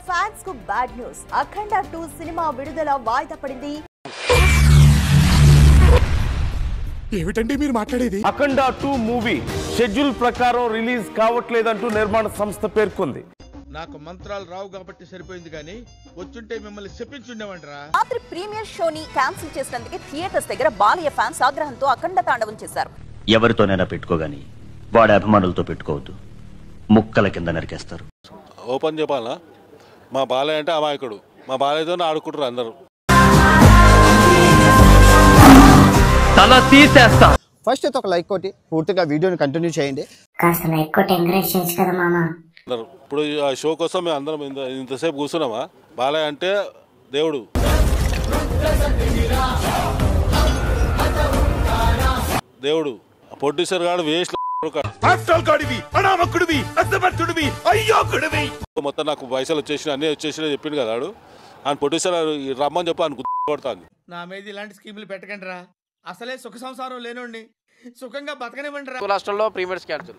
Fans కు bad news. అఖండ 2 cinema విడుదల వాయిదా పడింది. ఏమిటండి మీరు మాట్లాడేది? అఖండ 2 మూవీ షెడ్యూల్ ప్రకారం రిలీజ్ కావట్లేదంటూ నిర్మాణ సంస్థ పేర్కొంది. నాకు మంత్రాలు రావు కాబట్టి సరిపోయింది కానీ వచ్చుంటే మిమ్మల్ని చెప్పించుండేవంటరా. రాత్రి ప్రీమియర్ షోని క్యాన్సిల్ చేసినందుకు థియేటర్స్ దగ్గర బాలయ్య ఫ్యాన్స్ ఆగ్రహంతో అఖండ తాండవం చేశారు. ఎవరితోనైనా పెట్టుకోగాని వాడి అభిమానులతో పెట్టుకోవద్దు, ముక్కల కింద నరికేస్తారు. ఓపెన్ చెప్పాలా, మా బాలయ్య అంటే అమాయకుడు. మా బాలయ్యతో ఆడుకుంటారు అందరూ. తల తీసేస్తా. ఫస్ట్ అయితే ఒక లైక్ కొట్టి పూర్తిగా వీడియోని కంటిన్యూ చేయండి. కాస్త లైక్ కొట్టి ఎంకరేజ్ చేయొచ్చు కదా మామ. ఇప్పుడు ఆ షో కోసం మేము అందరం ఇంతసేపు కూర్చున్నామా? బాలయ్య అంటే దేవుడు. దేవుడు ప్రొడ్యూసర్ గాడు వేస్ట్ మొత్తం నాకు పైసలు వచ్చేసిన అన్నీ వచ్చేసిన చెప్పిండు కదా వాడు. ఆయన ప్రొడ్యూసర్ రమ్మని చెప్పి ఆయన కొడతాను. నా మీద ఇలాంటి స్కీములు పెట్టకండి రా. అసలే సుఖ సంసారం లేనండి, సుఖంగా బతకనివ్వండి రా. రాష్ట్రంలో ప్రీమియర్స్ క్యాన్సిల్.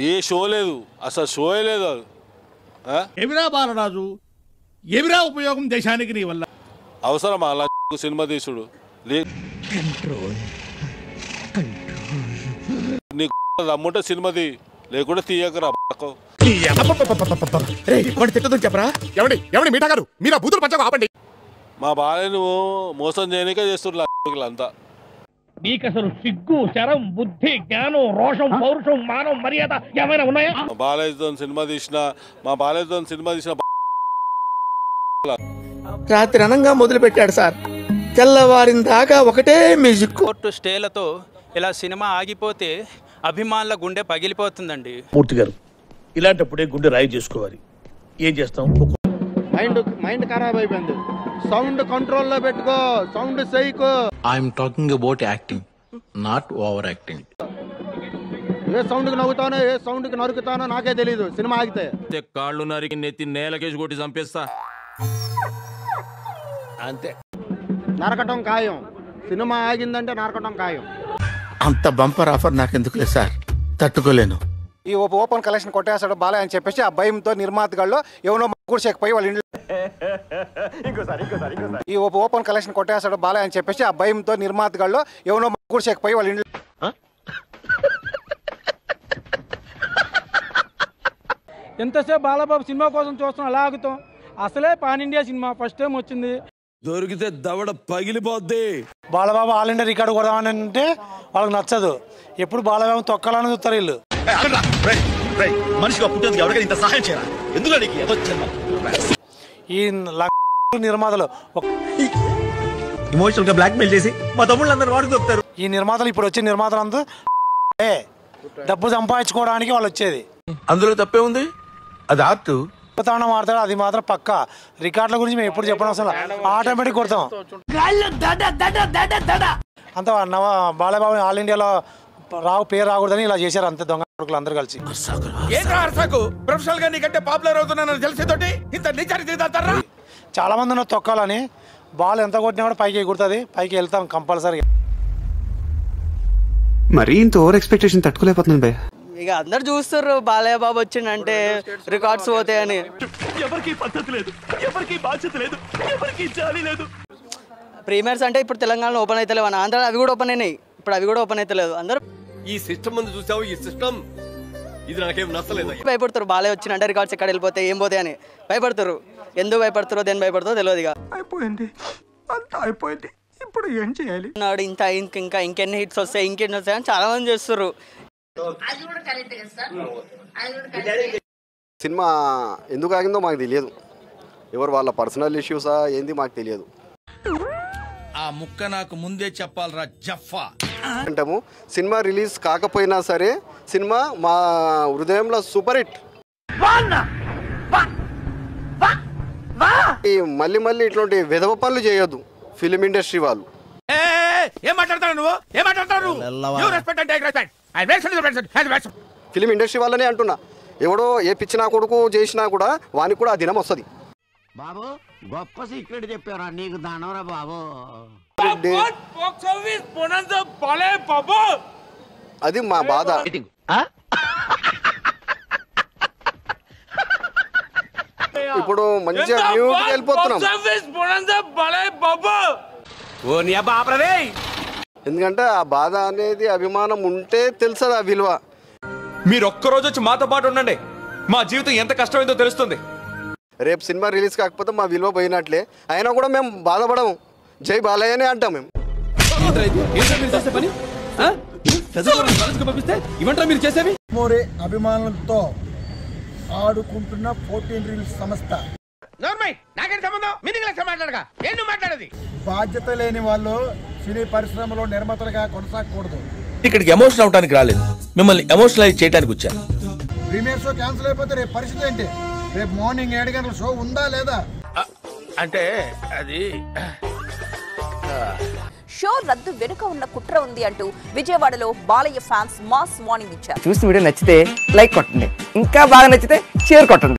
ఏ షో లేదు, అసలు షోయే లేదు. ఎవిరా బాలరాజు, ఎవిరా ఉపయోగం దేశానికి నీ వల్ల? అవసరం అలా సినిమా తీసుడు. నీకు రమ్ముంటే సినిమాది, లేకుంటే తీయకరా. చెప్పరా ఎవడి ఎవడి మీటా గారు, మీరు ఆ బూతులు పంచకు ఆపండి. మా బాలయ్యను మోసం చేయనికే చేస్తున్నారు అంతా. నీకు అసలు సిగ్గు, శరం, బుద్ధి, జ్ఞానం, రోషం, పౌరుషం, మానం, మర్యాద ఏమైనా ఉన్నాయా? మా బాలయ్యతో సినిమా తీసిన రాత్రి అనంగా మొదలు పెట్టాడు సార్, తెల్లవారిన దాకా ఒకటే మ్యూజిక్. కోర్టు స్టేలతో ఇలా సినిమా ఆగిపోతే అభిమానుల గుండె పగిలిపోతుందండి. మూర్తి గారు, ఇలాంటప్పుడే గుండె రాయి చేసుకోవాలి. ఏం చేస్తాం? మైండ్ ఖరాబ్ అయిపోయింది. సౌండ్ కంట్రోల్లో పెట్టుకో, sound psycho. I'm talking about acting, not over acting. A sound కి నవ్వుతానో ఏ సౌండ్ కి నరుకుతానో నాకే తెలీదు. సినిమా ఆగితే కాళ్ళు నరికి నెత్తి నేలకేసి కొట్టి చంపేస్తా అంతే. నరకటం ఖాయం. సినిమా ఆగిందంటే నరకటం ఖాయం. అంత బంపర్ ఆఫర్ నాకెందుకులే సార్, తట్టుకోలేను. ఈ ఓపెన్ కలెక్షన్ కొట్టేస్తాడు బాలయ్య అని చెప్పేసి ఆ భయంతో నిర్మాతగాళ్ళు ఎవరో కూడా చెక్కిపోయి వాళ్ళ ఇంట్లో ఈ ఓపెన్ కలెక్షన్ కొట్టేస్తాడు బాలయ్య అని చెప్పేసి ఆ భయంతో నిర్మాతగాళ్ళు ఎవరో కూడా చెక్కిపోయి వాళ్ళ ఇంట్లో ఎంతసేపు బాలబాబు సినిమా కోసం చూస్తున్నాం, అలా ఆగుతాం. అసలే pan India cinema first time వచ్చింది. దొరికితే దవడ పగిలిపోద్ది. బాలబాబు ఆల్ ఇండియా రికార్డు కొడదామని అంటే వాళ్ళకి నచ్చదు. ఎప్పుడు బాలబాబు తొక్కాలని చూస్తారు వీళ్ళు. మనిషిగా పుట్టేందుకు ఎవరికైనా ఇంత సహాయం చేయాలి? ఎందుకు ఈ నిర్మాతలు ఎమోషనల్ గా బ్లాక్ మెయిల్ చేసి మా తమ్ముళ్ళందరూ వాడు దొరుకుతారు. ఈ నిర్మాతలు ఇప్పుడు వచ్చే నిర్మాతలంతా డబ్బు సంపాదించుకోవడానికి వాళ్ళు వచ్చేది. అందులో తప్పే ఉంది, అది ఆర్ట్. తాండం ఆడతాడు, అది మాత్రం పక్క. రికార్డుల గురించి మేము ఎప్పుడు చెప్పడం అసలు ఆటోమేటిక్ కొడతాం. అంత బాలబాబు ఆల్ ఇండియాలో పేరు రాకూడదని ఇలా చేశారు అంతే దొంగ కొడుకులు అందరూ కలిసి. చాలా మంది ఉన్నారు తొక్కాలని. బాల్ ఎంత కొట్టినా కూడా పైకి ఎగురుతుంది, పైకి వెళ్తాం కంపల్సరీ. మరీ ఇంత ఓవర్ ఎక్స్పెక్టేషన్ తట్టుకోలేకపోతున్నాను భయ్య. ఇక అందరు చూస్తారు బాలయ్య బాబు వచ్చిందంటే రికార్డ్స్ పోతాయని. ఎవరికి పద్ధతి లేదు, ఎవరికి బాధ్యత లేదు, ఎవరికి జాలి లేదు. ప్రీమియర్స్ అంటే ఇప్పుడు తెలంగాణలో ఓపెన్ అయితే లేవు, ఆంధ్ర అవి కూడా ఓపెన్ అయినాయి. ఇప్పుడు అవి కూడా ఓపెన్ అయితే లేదు. అందరూ ఈ సిస్టమ్ ముందు చూసావు, ఈ సిస్టమ్ ఇది నాకేం నచ్చలేదు. భయపడతారు బాలయ్య వచ్చిందంటే రికార్డ్స్ ఎక్కడ వెళ్ళిపోతాయి, ఏం పోతాయి అని భయపడతారు. ఎందుకు భయపడతారో దేని భయపడతారో తెలియదు. ఇక అయిపోయింది, అంతా అయిపోయింది, ఇప్పుడు ఏం చేయాలి? ఇంకా ఇంకెన్ని హిట్స్ వస్తాయి, ఇంకెన్ని వస్తాయి అని చాలా మంది చేస్తారు. సినిమా ఎందుకు ఆగిందో మాకు తెలియదు. ఎవరు వాళ్ళ పర్సనల్ ఇష్యూసా ఏంది మాకు తెలియదు. ఆ ముక్క నాకు ముందే చెప్పాలరా జఫా. అంటాము సినిమా రిలీజ్ కాకపోయినా సరే సినిమా మా హృదయంలో సూపర్ హిట్. మళ్ళీ మళ్ళీ ఇట్లాంటి విధవ పనులు చేయొద్దు ఫిలిం ఇండస్ట్రీ వాళ్ళు. ఫిలిం ఇండస్ట్రీ వాళ్ళనే అంటున్నా. ఎవడో ఏ పిచ్చినా కొడుకు చేసినా కూడా వానికి కూడా ఆ దినం వస్తుంది. బాబు గొప్ప సీక్రెట్ చెప్పారా నీకు దానవరా బాబు. అది మా బాధ. ఇప్పుడు మంచిగా న్యూకి వెళ్ళిపోతున్నాం. ఎందుకంటే ఆ బాధ అనేది అభిమానం ఉంటే తెలుస్తుంది ఆ విలువ. మీరు ఒక్కరోజు వచ్చి మాతో పాటు ఉండండి, మా జీవితం ఎంత కష్టమైందో తెలుస్తుంది. రేపు సినిమా రిలీజ్ కాకపోతే మా విలువ పోయినట్లే. అయినా కూడా మేము బాధపడము, జై బాలయ్యనే అంటాం మేము. మీరు చేసేవి అభిమానులతో ఆడుకుంటున్న 14 రీల్స్ సంస్థ. బాధ్యత లేని వాళ్ళు సినీ పరిశ్రమలో నిర్మాతలుగా కొనసాగకూడదు. ఇక్కడికి ఎమోషనల్ అవడానికి రాలేదు, మిమ్మల్ని ఎమోషనలైజ్ చేయడానికి వచ్చాను. ప్రీమియర్ షో క్యాన్సిల్ అయిపోతే రేపు పరిస్థితి ఏంటి? రేపు మార్నింగ్ 7 గంటల షో ఉందా లేదా? అంటే అది షో రద్దు వెనుక ఉన్న కుట్ర ఉంది అంటూ విజయవాడలో బాలయ్య ఫ్యాన్స్ మాస్ వార్నింగ్ ఇచ్చారు. చూసి వీడియో నచ్చితే లైక్ కొట్టండి, ఇంకా బాగా నచ్చితే షేర్ కొట్టండి.